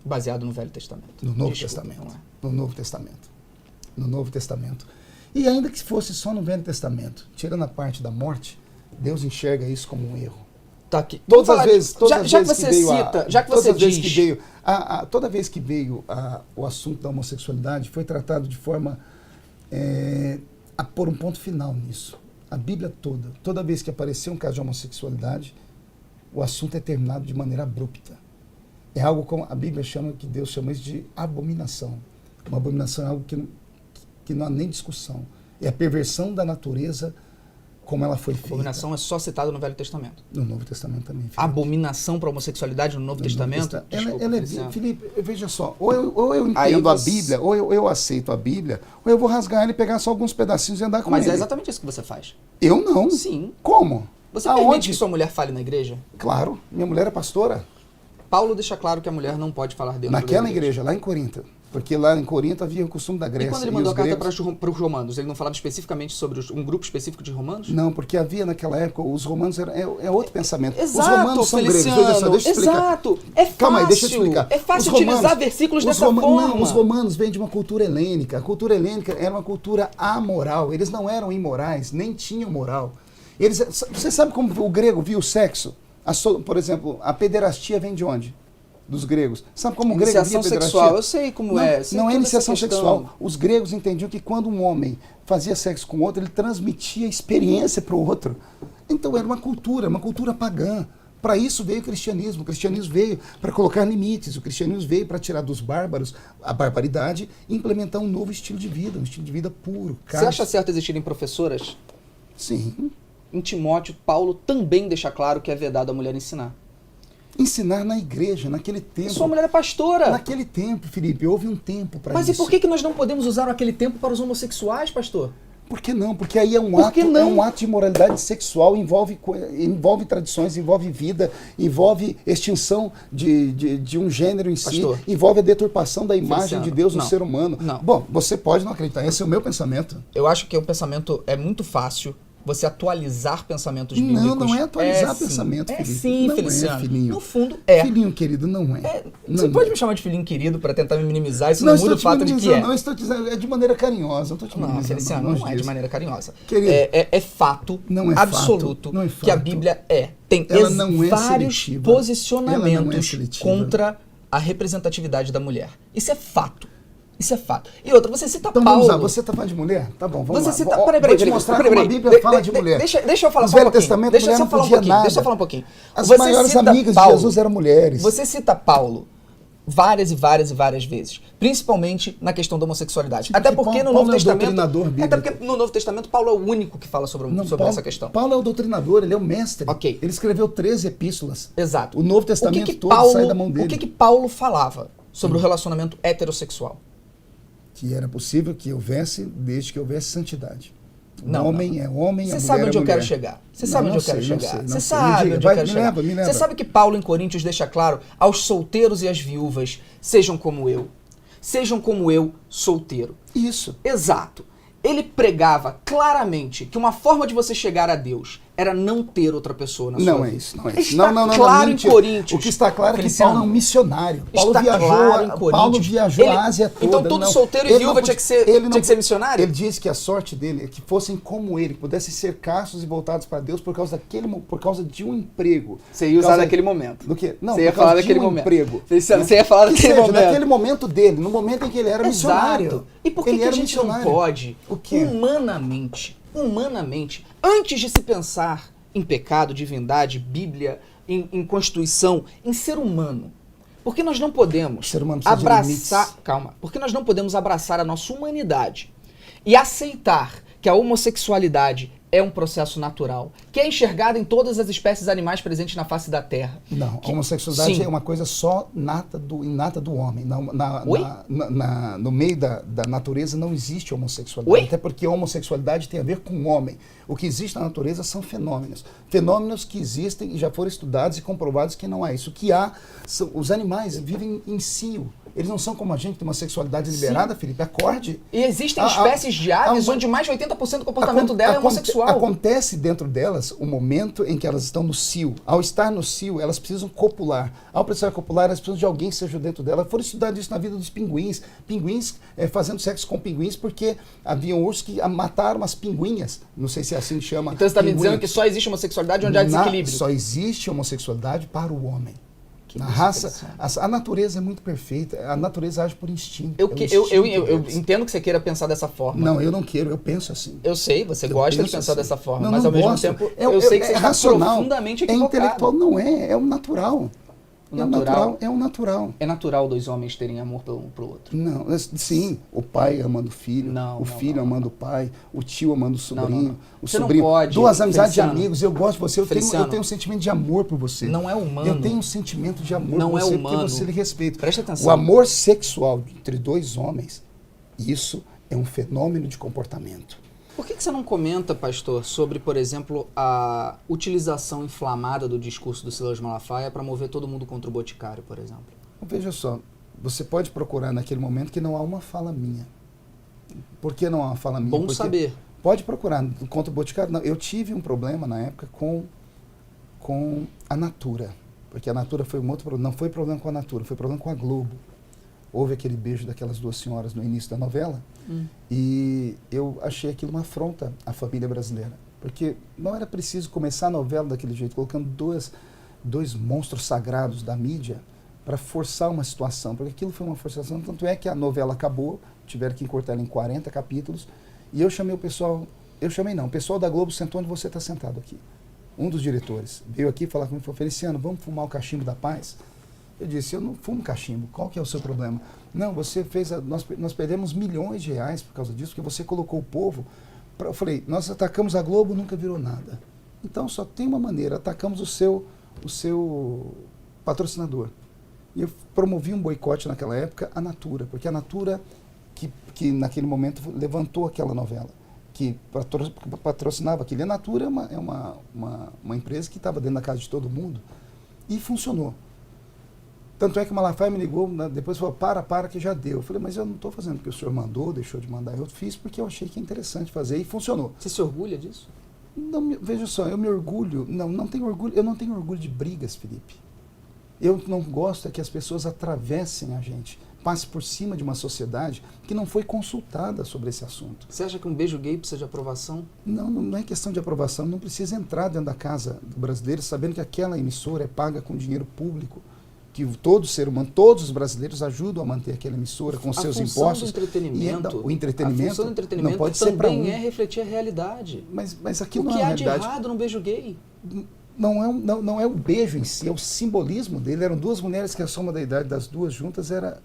Baseado no Velho Testamento. No Novo Desculpa, Testamento. não é. No Novo Testamento. No Novo Testamento. E ainda que fosse só no Velho Testamento, tirando a parte da morte, Deus enxerga isso como um erro. Tá aqui. Todas Vamos as falar vezes, todas as já que vezes você que veio cita, já que todas você as vezes diz, que veio, toda vez que veio o assunto da homossexualidade foi tratado de forma a pôr um ponto final nisso. A Bíblia toda vez que apareceu um caso de homossexualidade, o assunto é terminado de maneira abrupta. É algo como a Bíblia chama, que Deus chama isso de abominação. Uma abominação é algo que não há nem discussão. É a perversão da natureza como ela foi feita. abominação é só citada no Velho Testamento. No Novo Testamento também. Felipe. Abominação para a homossexualidade no Novo Testamento? Desculpa, Ela é, Feliciano. Felipe, veja só, ou eu Aí entendo você- a Bíblia, ou eu aceito a Bíblia, ou eu vou rasgar ela e pegar só alguns pedacinhos e andar com Mas ele. é exatamente isso que você faz. Eu não. Sim. Como? Você Aonde? permite que sua mulher fale na igreja? Claro, minha mulher é pastora. Paulo deixa claro que a mulher não pode falar dentro Naquela da igreja, lá em Corinto. Porque lá em Corinto havia o costume da E Grécia. quando ele mandou os a carta gregos- para os romanos, ele não falava especificamente sobre um grupo específico de romanos? Não, porque havia naquela época, os romanos é outro pensamento. Exato, os romanos são gregos. Feliciano, Veja só, deixa eu explicar. exato. É fácil. Calma aí, deixa eu explicar. É fácil Os utilizar versículos dessa forma. Não, os romanos vêm de uma cultura helênica. A cultura helênica era uma cultura amoral. Eles não eram imorais, nem tinham moral. Você sabe como o grego via o sexo? Por exemplo, a pederastia vem de onde? Dos gregos. Sabe como o grego via a Iniciação pederastia? sexual, eu sei como não, é. Sei não é toda iniciação essa questão. sexual. Os gregos entendiam que quando um homem fazia sexo com outro, ele transmitia experiência para o outro. Então era uma cultura pagã. Para isso veio o cristianismo. O cristianismo veio para colocar limites. O cristianismo veio para tirar dos bárbaros a barbaridade e implementar um novo estilo de vida, um estilo de vida puro. Você acha certo existirem professoras? Sim. Em Timóteo, Paulo também deixa claro que é vedado a mulher ensinar. Ensinar na igreja, naquele tempo. Sua mulher é pastora. Naquele tempo, Felipe, houve um tempo para isso. Mas e por que nós não podemos usar aquele tempo para os homossexuais, pastor? Por que não? Porque aí é um ato de imoralidade sexual, envolve tradições, envolve vida, envolve extinção de um gênero em Pastor, si, envolve a deturpação da imagem Feliciano, de Deus no não, ser humano. não. Bom, você pode não acreditar, esse é o meu pensamento. Eu acho que o pensamento é muito fácil você atualizar pensamentos bíblicos. Não é atualizar sim. pensamento, É Felipe. sim, Não Feliciano. é, filhinho. No fundo, é. Filhinho querido, não é. Você Não pode é. me chamar de filhinho querido para tentar me minimizar, isso não muda estou o te fato de que minimizando, é. não, estou te dizendo, é de maneira carinhosa, não estou te Não, minimizando. Feliciano, longe não é de disso. maneira carinhosa. Querido, É fato não é absoluto fato, não é que a fato. Bíblia tem Ela não é vários seletiva. Ela não é posicionamentos seletiva. contra a representatividade da mulher. Isso é fato. Isso é fato. E outra, você cita Então Paulo. vamos lá, você está falando de mulher? Tá bom, vamos Você lá. cita. Ó, Peraí, vou te mostrar como a Bíblia fala de mulher. Deixa eu falar No só um Velho pouquinho. Testamento, Deixa eu mulher só não falar um podia pouquinho. nada. Deixa eu falar um pouquinho. As Você maiores cita amigas Paulo, de Jesus eram mulheres. Você cita Paulo várias e várias e várias vezes, principalmente na questão da homossexualidade. Tipo, Até porque no Paulo Novo é o Testamento, doutrinador bíblico. até porque no Novo Testamento Paulo é o único que fala sobre essa questão. Paulo é o doutrinador, ele é o mestre. Ok. Ele escreveu 13 epístolas. Exato. O Novo Testamento que todo Paulo, sai da mão dele. O que Paulo falava sobre o relacionamento heterossexual? que era possível que houvesse, desde que houvesse santidade. O Não, homem não. é homem, Você a sabe mulher onde é eu quero mulher. chegar. Você Não, sabe onde não eu quero sei, não chegar. sei, Você não sei. sabe Me diga, onde eu vai, quero me chegar. leva, me leva. Você sabe que Paulo em Coríntios deixa claro, aos solteiros e às viúvas, sejam como eu, solteiro. Isso. Exato. Ele pregava claramente que uma forma de você chegar a Deus era não ter outra pessoa na sua Não é vida. isso, não é isso. Está Não, claro em mentira. Coríntios. O que está claro é que Feliciano, Paulo é um missionário. Paulo está viajou, claro em Paulo Coríntios. viajou Ele- a Ásia toda. então todo não, solteiro e ele viúva não tinha podia- que ser missionário? Ele disse que a sorte dele é que fossem como ele, que pudessem ser castos e voltados para Deus por causa de um emprego. Você ia usar naquele momento. Do quê? Não, Você ia por causa falar de daquele um momento. emprego. Feliciano, você ia falar Que daquele seja, momento. daquele momento dele, no momento em que ele era missionário. Exato. E por que, Ele que a era gente não missionário. pode, O quê? humanamente, antes de se pensar em pecado, divindade, Bíblia, em Constituição, em ser humano? Porque nós não podemos O ser humano precisa de limites. porque nós não podemos abraçar a nossa humanidade e aceitar que a homossexualidade é um processo natural, que é enxergado em todas as espécies animais presentes na face da Terra. Não, a homossexualidade Sim. é uma coisa só innata do homem. Oi? No meio da natureza não existe homossexualidade. Oi? Até porque a homossexualidade tem a ver com o homem. O que existe na natureza são fenômenos. Fenômenos que existem e já foram estudados e comprovados que não há isso. O que há, os animais vivem em cio. Eles não são como a gente, tem uma sexualidade liberada, Felipe. Acorde. E existem A- espécies de aves a- onde mais de 80% do comportamento dela é homossexual. Acontece dentro delas o momento em que elas estão no cio. Ao estar no cio, elas precisam copular. Ao precisar copular, elas precisam de alguém que seja dentro dela. Foram estudar isso na vida dos pinguins. Pinguins fazendo sexo com pinguins porque haviam ursos que mataram as pinguinhas. Não sei se é assim que chama. Então você está me pinguim. dizendo que só existe homossexualidade onde há desequilíbrio. Só existe homossexualidade para o homem. Que Na isso, raça, interessante. a natureza é muito perfeita. A natureza age por instinto. Eu É o eu instinto deles. entendo que você queira pensar dessa forma. Não, eu não quero, eu penso assim. Eu sei, você Eu gosta de penso pensar assim. dessa forma, Não, mas não ao mesmo gosto. tempo eu sei que você está racional, profundamente é equivocado. intelectual, não é, é o natural. Natural. É o natural. É natural dois homens terem amor pelo um pro outro. Não, sim, o pai amando o filho, Não, o não, filho não, amando o pai, o tio amando o sobrinho, não. o Você não sobrinho. pode, Duas amizades de Feliciano. amigos, eu gosto de você, eu Feliciano. tenho um sentimento de amor por você. Não é humano. Eu tenho um sentimento de amor Não por é você humano. porque você lhe respeita. Preste atenção. O amor sexual entre dois homens, isso é um fenômeno de comportamento. Por que você não comenta, pastor, sobre, por exemplo, a utilização inflamada do discurso do Silas Malafaia para mover todo mundo contra o Boticário, por exemplo? Veja só, você pode procurar naquele momento que não há uma fala minha. Por que não há uma fala minha? Bom Porque saber. pode procurar contra o Boticário. Não, eu tive um problema na época com a Natura. Porque a Natura foi um outro problema. Não foi problema com a Natura, foi problema com a Globo. Houve aquele beijo daquelas duas senhoras no início da novela. E eu achei aquilo uma afronta à família brasileira. Porque não era preciso começar a novela daquele jeito, colocando dois monstros sagrados da mídia para forçar uma situação. Porque aquilo foi uma forçação. Tanto é que a novela acabou, tiveram que encurtar ela em 40 capítulos. E eu chamei o pessoal... o pessoal da Globo sentou onde você está sentado aqui. Um dos diretores veio aqui falar comigo e falou: Feliciano, vamos fumar o cachimbo da paz? Eu disse: eu não fumo cachimbo, qual que é o seu problema? Não, você fez, nós perdemos milhões de reais por causa disso, porque você colocou o povo... Eu falei: nós atacamos a Globo, nunca virou nada. Então só tem uma maneira, atacamos o seu patrocinador. E eu promovi um boicote naquela época à Natura, porque a Natura, que naquele momento levantou aquela novela, que patrocinava aquilo. E a Natura é uma empresa que estava dentro da casa de todo mundo e funcionou. Tanto é que o Malafaia me ligou, depois falou: para que já deu. Eu falei: mas eu não estou fazendo porque o senhor mandou, deixou de mandar. Eu fiz porque eu achei que é interessante fazer e funcionou. Você se orgulha disso? Não, veja só, eu me orgulho, não tenho orgulho, eu não tenho orgulho de brigas, Felipe. Eu não gosto é que as pessoas atravessem a gente, passem por cima de uma sociedade que não foi consultada sobre esse assunto. Você acha que um beijo gay precisa de aprovação? Não é questão de aprovação, não precisa entrar dentro da casa do brasileiro sabendo que aquela emissora é paga com dinheiro público, que todo ser humano, todos os brasileiros ajudam a manter aquela emissora com seus impostos. O entretenimento a função do entretenimento não pode ser para também é refletir a realidade. Mas aqui O não que é a há de realidade. errado num beijo gay? Não é o beijo em si, é o simbolismo dele. Eram duas mulheres que a soma da idade das duas juntas era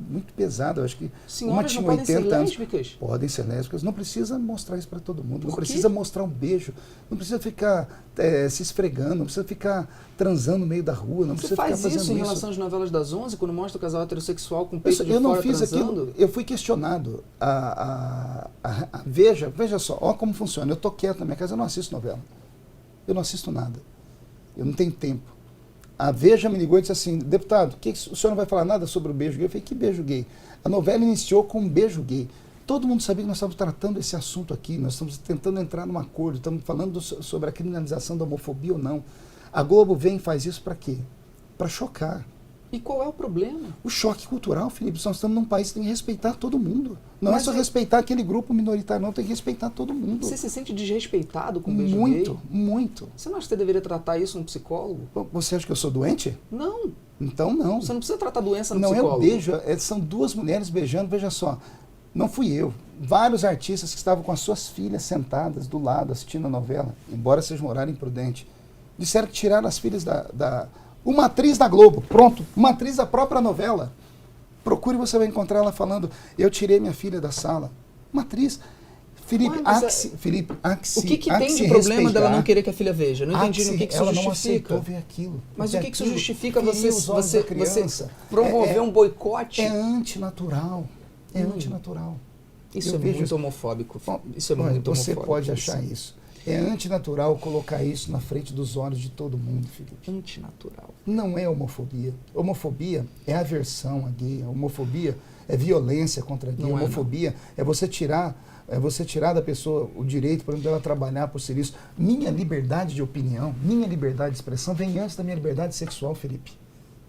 muito pesada. Eu acho que uma Senhoras tinha não podem ser 80 anos. lésbicas? Podem ser lésbicas. Não precisa mostrar isso para todo mundo. Não Por quê? precisa mostrar um beijo. Não precisa ficar se esfregando. Não precisa ficar transando no meio da rua. Não Você precisa faz ficar fazendo isso em relação às novelas das 11, quando mostra o casal heterossexual com o peito de Eu não fora fiz transando? aquilo. Eu fui questionado. Veja só. Olha como funciona. Eu tô quieto na minha casa. Eu não assisto novela. Eu não assisto nada. Eu não tenho tempo. A Veja me ligou e disse assim: deputado, o senhor não vai falar nada sobre o beijo gay? Eu falei: que beijo gay? A novela iniciou com um beijo gay. Todo mundo sabia que nós estávamos tratando esse assunto aqui, nós estamos tentando entrar num acordo, estamos falando sobre a criminalização da homofobia ou não. A Globo vem e faz isso para quê? Para chocar. E qual é o problema? O choque cultural, Felipe, nós estamos num país que tem que respeitar todo mundo. Não Mas é só respeitar aquele grupo minoritário, não, tem que respeitar todo mundo. Você se sente desrespeitado com o beijo gay? Muito, muito. Você não acha que você deveria tratar isso no psicólogo? Você acha que eu sou doente? Não. Então não. Você não precisa tratar doença no Não psicólogo. é o beijo, são duas mulheres beijando, veja só. Não fui eu. Vários artistas que estavam com as suas filhas sentadas do lado, assistindo a novela, embora seja um horário imprudente, disseram que tiraram as filhas uma atriz da Globo, pronto, uma atriz da própria novela. Procure, você vai encontrar ela falando: eu tirei minha filha da sala. Uma atriz. Felipe, o que tem de problema dela não querer que a filha veja? Não entendi no que isso ela justifica. não aceitou ver aquilo. Mas o que isso justifica você promover um boicote? É antinatural. É antinatural. Isso é muito homofóbico. Isso é muito você homofóbico. Pode achar isso. É antinatural colocar isso na frente dos olhos de todo mundo, Felipe. Antinatural. Não é homofobia. Homofobia é aversão a gay. Homofobia é violência contra gay. Homofobia é você tirar da pessoa o direito, por exemplo, dela trabalhar por serviço. Minha liberdade de opinião, minha liberdade de expressão vem antes da minha liberdade sexual, Felipe.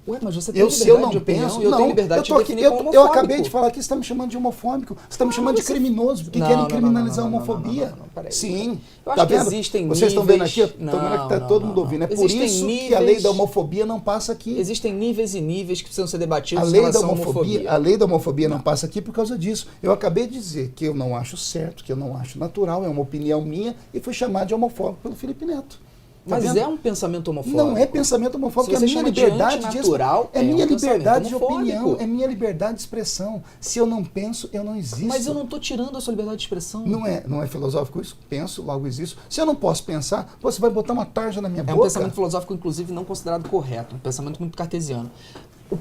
Ué, mas você tem liberdade de opinião e eu tenho liberdade de definir como homofóbico. Eu acabei de falar aqui, você está me chamando de homofóbico, você está me chamando de criminoso, porque querem criminalizar a homofobia. Sim. Eu acho que existem níveis. Vocês estão vendo aqui? Estão vendo que está todo mundo ouvindo. É por isso que a lei da homofobia não passa aqui. Existem níveis e níveis que precisam ser debatidos em relação à homofobia. A lei da homofobia não passa aqui por causa disso. Eu acabei de dizer que eu não acho certo, que eu não acho natural, é uma opinião minha, e fui chamado de homofóbico pelo Felipe Neto. Mas é um pensamento homofóbico. Não é pensamento homofóbico, é minha liberdade é minha liberdade de opinião, é minha liberdade de expressão. Se eu não penso, eu não existo. Mas eu não estou tirando a sua liberdade de expressão. Não é filosófico isso? Penso, logo existo. Se eu não posso pensar, você vai botar uma tarja na minha boca. É um pensamento filosófico, inclusive, não considerado correto. Um pensamento muito cartesiano.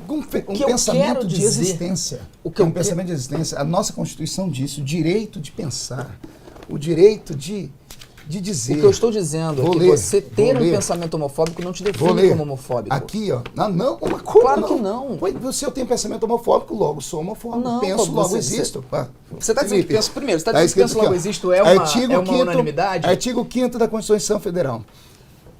Um pensamento de existência. Pensamento de existência. A nossa Constituição diz o direito de pensar, o direito de dizer. O que eu estou dizendo é que você ter um pensamento homofóbico não te define como homofóbico. Aqui, ó. Não, claro que não. Se eu tenho pensamento homofóbico, logo sou homofóbico. Não, penso, logo existo. Você está dizendo que penso primeiro, você está dizendo que penso, logo existo é uma unanimidade? Artigo 5º da Constituição Federal.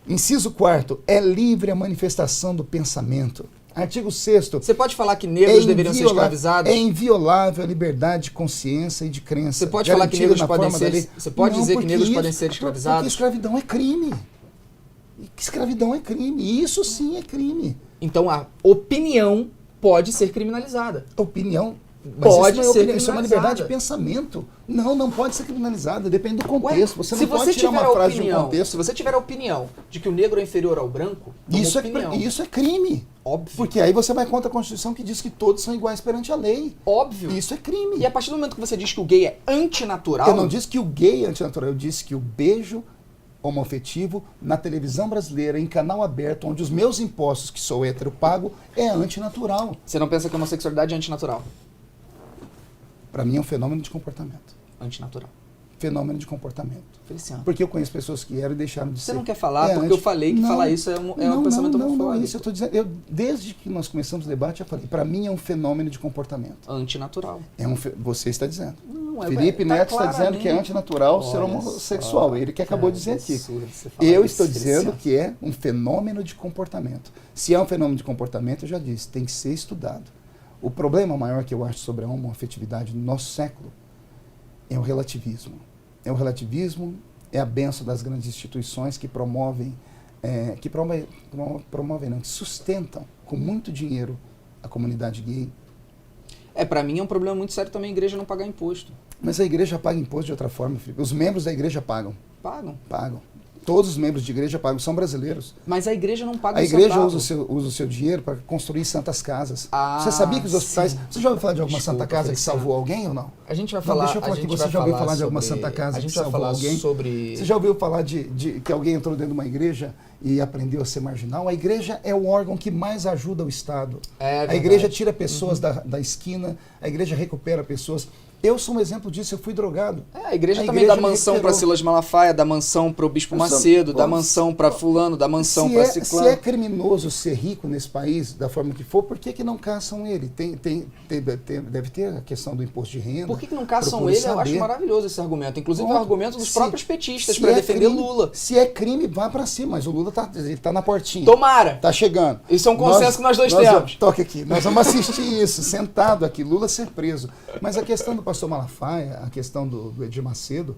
Inciso 4º, é livre a manifestação do pensamento. Artigo 6º. Você pode falar que negros deveriam ser escravizados? É inviolável a liberdade de consciência e de crença. Você pode falar que negros podem ser... Você pode dizer que negros podem ser escravizados? Porque escravidão é crime. Escravidão é crime. Isso sim é crime. Então a opinião pode ser criminalizada. Opinião pode ser criminalizada. Isso é uma liberdade de pensamento. Não pode ser criminalizada. Depende do contexto. Você não pode tirar uma frase de um contexto. Se você tiver a opinião de que o negro é inferior ao branco, isso é crime. Óbvio. Porque aí você vai contra a Constituição que diz que todos são iguais perante a lei. Óbvio. Isso é crime. E a partir do momento que você diz que o gay é antinatural... Eu não disse que o gay é antinatural. Eu disse que o beijo homoafetivo na televisão brasileira, em canal aberto, onde os meus impostos, que sou hétero, pago, é antinatural. Você não pensa que a homossexualidade é antinatural? Para mim é um fenômeno de comportamento. Antinatural. Fenômeno de comportamento. Feliciano. Porque eu conheço pessoas que eram e deixaram de ser. Você não quer falar porque eu falei que falar isso é um pensamento homofóbico. Não, isso eu estou dizendo. Desde que nós começamos o debate, eu falei, para mim é um fenômeno de comportamento. Antinatural. Você está dizendo. Não, Felipe Neto está dizendo que é antinatural ser homossexual. Ele que acabou de dizer aqui. Eu estou dizendo que é um fenômeno de comportamento. Se é um fenômeno de comportamento, eu já disse, tem que ser estudado. O problema maior que eu acho sobre a homoafetividade no nosso século é o relativismo. É o relativismo, é a benção das grandes instituições que que sustentam com muito dinheiro a comunidade gay. Para mim é um problema muito sério também a igreja não pagar imposto. Mas a igreja paga imposto de outra forma, Felipe. Os membros da igreja pagam. Pagam? Pagam. Todos os membros de igreja pagam, são brasileiros. Mas a igreja não paga A um igreja centavo. usa o seu dinheiro para construir santas casas. Ah, Você sabia que os hospitais... sim. Você já ouviu falar de alguma Desculpa, santa casa que Feliciano. salvou alguém ou não? A gente vai Não, falar. deixa eu falar a aqui, gente você vai já ouviu falar falar de alguma sobre- santa casa A gente que vai salvou falar alguém? sobre. Você já ouviu falar de que alguém entrou dentro de uma igreja e aprendeu a ser marginal? A igreja é o órgão que mais ajuda o Estado. É A verdade. igreja tira pessoas da esquina, a igreja recupera pessoas. Eu sou um exemplo disso, eu fui drogado. A igreja A também igreja dá me mansão para recuperou. Silas Malafaia, dá mansão para o Bispo Macedo, dá mansão para fulano, dá mansão para Se ciclano. é criminoso ser rico nesse país, da forma que for, por que não caçam ele? Deve ter a questão do imposto de renda. Por que não caçam Procure ele? Eu acho saber. maravilhoso esse argumento. Inclusive é o Pronto. argumento dos Se- próprios petistas se para é defender crime- Lula. Se é crime, vá para cima, mas o Lula ele tá na portinha. Tomara! Tá chegando. Isso é um consenso que nós dois temos. Toque aqui. Nós vamos assistir isso, sentado aqui, Lula ser preso. Mas a questão do pastor Malafaia, a questão do Edir Macedo,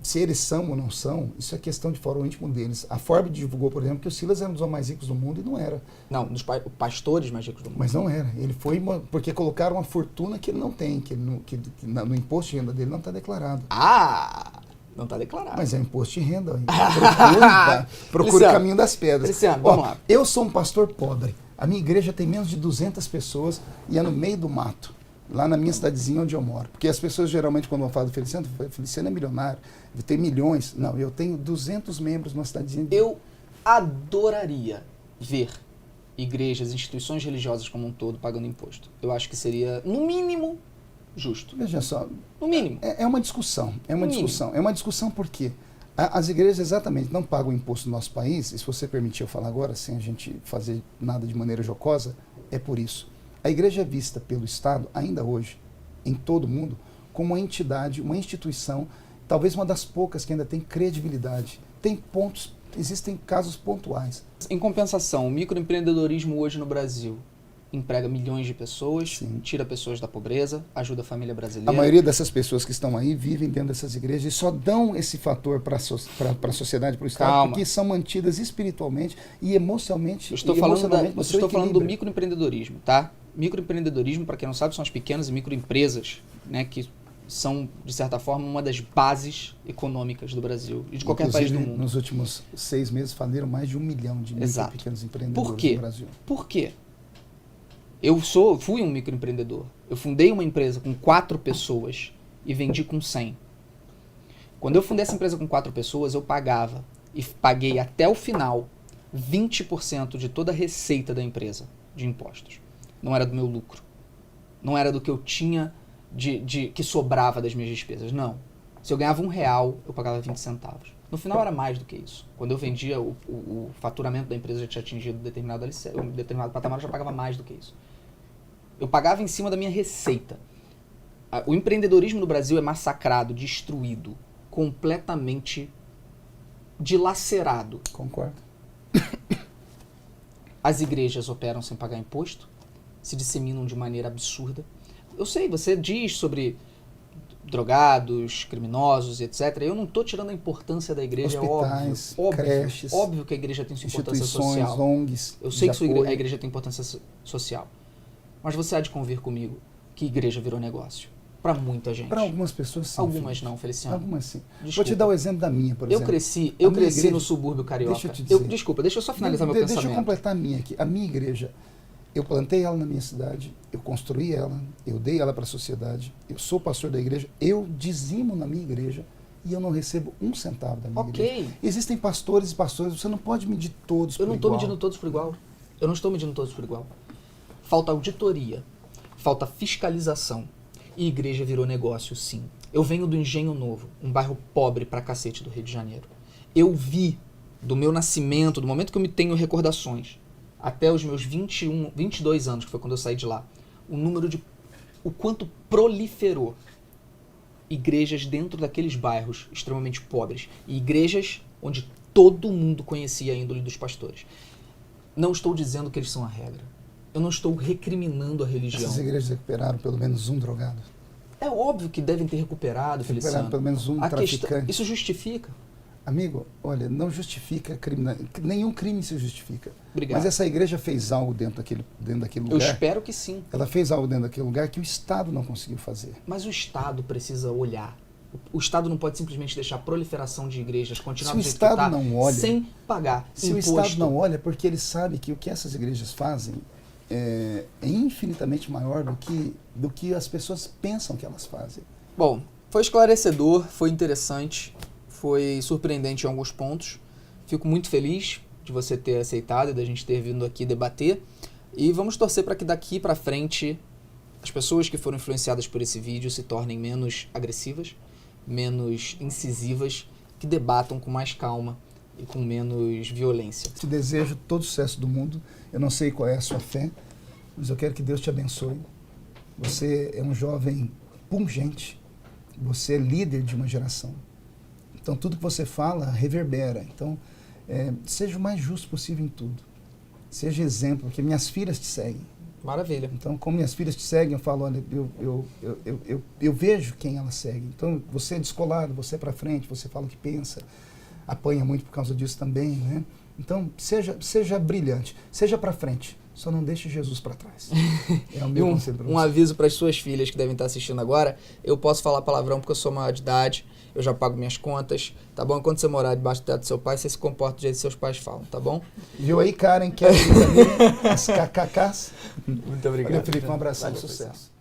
se eles são ou não são, isso é questão de fórum íntimo deles. A Forbes divulgou, por exemplo, que o Silas era um dos homens mais ricos do mundo e não era. Não, dos pastores mais ricos do mundo. Mas não era. Ele foi porque colocaram uma fortuna que ele não tem, no imposto de renda dele não está declarado. Ah! Não está declarado. Mas é imposto de renda. Procure o Feliciano, caminho das pedras. Feliciano, vamos lá. Eu sou um pastor pobre. A minha igreja tem menos de 200 pessoas e é no meio do mato, lá na minha cidadezinha onde eu moro. Porque as pessoas geralmente, quando vão falar do Feliciano é milionário, ele tem milhões. Não, eu tenho 200 membros numa cidadezinha. Eu adoraria ver igrejas, instituições religiosas como um todo pagando imposto. Eu acho que seria, no mínimo, justo. Veja só, No mínimo. é uma discussão. É uma No mínimo. discussão. É uma discussão porque as igrejas exatamente não pagam imposto no nosso país, e se você permitir eu falar agora, sem a gente fazer nada de maneira jocosa, é por isso. A igreja é vista pelo Estado, ainda hoje, em todo o mundo, como uma entidade, uma instituição, talvez uma das poucas que ainda tem credibilidade. Tem pontos, existem casos pontuais. Em compensação, o microempreendedorismo hoje no Brasil emprega milhões de pessoas, Sim. tira pessoas da pobreza, ajuda a família brasileira. A maioria dessas pessoas que estão aí vivem dentro dessas igrejas e só dão esse fator para a sociedade, para o Estado, Calma. porque são mantidas espiritualmente e emocionalmente. Eu estou e falando, emocionalmente no seu do equilíbrio. microempreendedorismo, tá? Microempreendedorismo, para quem não sabe, são as pequenas e microempresas, né, que são, de certa forma, uma das bases econômicas do Brasil e de qualquer país do Inclusive, mundo. nos últimos 6 meses faliram mais de 1 milhão de micro Exato. e pequenos empreendedores Por quê? no Brasil. Por quê? Fui um microempreendedor. Eu fundei uma empresa com 4 pessoas e vendi com 100. Quando eu fundei essa empresa com 4 pessoas, eu pagava e paguei até o final 20% de toda a receita da empresa de impostos. Não era do meu lucro. Não era do que eu tinha que sobrava das minhas despesas. Não. Se eu ganhava R$1, eu pagava 20 centavos. No final era mais do que isso. Quando eu vendia, o faturamento da empresa já tinha atingido um determinado patamar, eu já pagava mais do que isso. Eu pagava em cima da minha receita. O empreendedorismo no Brasil é massacrado, destruído, completamente dilacerado. Concordo. As igrejas operam sem pagar imposto, se disseminam de maneira absurda. Eu sei, você diz sobre drogados, criminosos, etc. Eu não estou tirando a importância da igreja, Hospitais, é óbvio. creches, Óbvio que a igreja tem sua importância instituições, social. ONGs. Eu sei de que apoio. a igreja tem importância social. Mas você há de convir comigo que igreja virou negócio. Para muita gente. Para algumas pessoas, sim. Algumas Felipe. não, Feliciano. Algumas sim. Desculpa. Vou te dar o exemplo da minha, por Eu exemplo. cresci A minha cresci igreja- no subúrbio carioca. Deixa eu te dizer. Desculpa, deixa eu só finalizar meu Deixa pensamento. eu completar a minha aqui. A minha igreja, eu plantei ela na minha cidade, eu construí ela, eu dei ela para a sociedade, eu sou pastor da igreja, eu dizimo na minha igreja e eu não recebo um centavo da minha igreja. Ok. Existem pastores e pastores, você não pode medir todos Eu não estou igual. medindo todos por igual. Eu não estou medindo todos por igual. Falta auditoria, falta fiscalização. E igreja virou negócio, sim. Eu venho do Engenho Novo, um bairro pobre pra cacete do Rio de Janeiro. Eu vi, do meu nascimento, do momento que eu me tenho recordações, até os meus 22 anos, que foi quando eu saí de lá, o quanto proliferou igrejas dentro daqueles bairros extremamente pobres. E igrejas onde todo mundo conhecia a índole dos pastores. Não estou dizendo que eles são a regra. Eu não estou recriminando a religião. Essas igrejas recuperaram pelo menos um drogado. É óbvio que devem ter recuperado, Feliciano. Pelo menos um traficante. Isso justifica. Amigo, olha, não justifica nenhum crime se justifica. Obrigado. Mas essa igreja fez algo dentro daquele Eu lugar. espero que sim. Ela fez algo dentro daquele lugar que o Estado não conseguiu fazer. Mas o Estado precisa olhar O Estado não pode simplesmente deixar a proliferação de igrejas continuar Se o do jeito Estado que tá, não olha, sem pagar se o imposto. Estado não olha, é porque ele sabe que o que essas igrejas fazem é infinitamente maior do que as pessoas pensam que elas fazem. Bom, foi esclarecedor, foi interessante, foi surpreendente em alguns pontos. Fico muito feliz de você ter aceitado e da gente ter vindo aqui debater. E vamos torcer para que daqui para frente as pessoas que foram influenciadas por esse vídeo se tornem menos agressivas, menos incisivas, que debatam com mais calma e com menos violência. Te desejo todo o sucesso do mundo. Eu não sei qual é a sua fé, mas eu quero que Deus te abençoe. Você é um jovem pungente. Você é líder de uma geração. Então, tudo que você fala reverbera. Então, seja o mais justo possível em tudo. Seja exemplo, porque minhas filhas te seguem. Maravilha. Então, como minhas filhas te seguem, eu falo, olha, eu vejo quem elas seguem. Então, você é descolado, você é pra frente, você fala o que pensa. Apanha muito por causa disso também, né? Então, seja brilhante, seja pra frente. Só não deixe Jesus para trás. É o meu conselho para você. Um aviso para as suas filhas que devem estar assistindo agora. Eu posso falar palavrão porque eu sou maior de idade, eu já pago minhas contas, tá bom? Enquanto você morar debaixo do teto do seu pai, você se comporta do jeito que seus pais falam, tá bom? Viu aí, Karen, Kevin, as KKKs? Muito obrigado. Valeu, Felipe, um abração, Valeu, sucesso.